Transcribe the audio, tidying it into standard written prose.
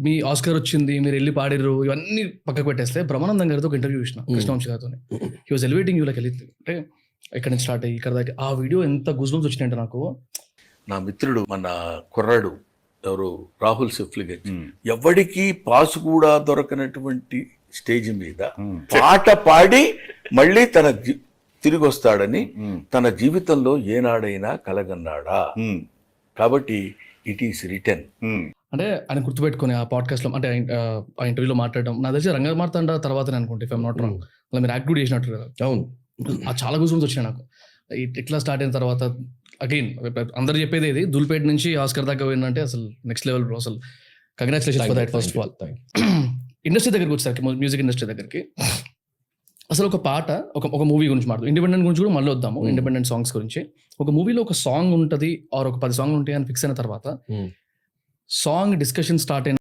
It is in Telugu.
మీ ఆస్కర్ వచ్చింది, మీరు వెళ్ళి పాడిర్రు, ఇవన్నీ పక్కకు పెట్టేస్తే బ్రహ్మానందం గారితో ఒక ఇంటర్వ్యూ చూసిన కృష్ణవంశీ గారితో. He was elevating you like అంటే ఇక్కడ నుంచి స్టార్ట్ అయ్యి ఇక్కడ దాకా ఆ వీడియో ఎంత గూస్ బంప్స్ వచ్చినాయంటే నాకు. నా మిత్రుడు మన కుర్రాడు ఎవరు రాహుల్ సిఫ్లిగంజ్, ఎవడికి పాసు కూడా దొరకనటువంటి స్టేజ్ మీద పాట పాడి మళ్ళీ తిరిగి వస్తాడని తన జీవితంలో ఏనాడైనా కలగన్నాడా? కాబట్టి ఇట్ ఈస్ రిటర్న్. అంటే ఆయన గుర్తుపెట్టుకుని ఆ పాడ్కాస్ట్లో అంటే ఆ ఇంటర్వ్యూలో మాట్లాడడం నాకు తెలిసి రంగమార్తాండ తర్వాత అనుకుంటే ఇఫ్ ఐమ్ నాట్ రాంగ్ అలా మీరు యాక్ట్ కూడా చేసినట్టు కదా. అవును, ఆ చాలా గూస్ బంప్స్ వచ్చినాయి నాకు. ఇట్లా స్టార్ట్ అయిన తర్వాత అగైన్ అందరు చెప్పేది ఇది దుల్పేట నుంచి ఆస్కర్ దాకా పోయిందంటే అసలు నెక్స్ట్ లెవెల్ బ్రో. అసలు congratulations for that first of all. Industry దగ్గరికి వచ్చేసరికి మ్యూజిక్ ఇండస్ట్రీ దగ్గరికి అసలు ఒక పాట ఒక మూవీ గురించి మాట్లాడు, ఇండిపెండెంట్ గురించి కూడా మళ్ళీ వద్దాము. ఇండిపెండెంట్ సాంగ్స్ గురించి ఒక మూవీలో ఒక సాంగ్ ఉంటుంది ఆర్ ఒక 10 సాంగ్లు ఉంటాయి అని ఫిక్స్ అయిన తర్వాత సాంగ్ డిస్కషన్ స్టార్ట్ అయిన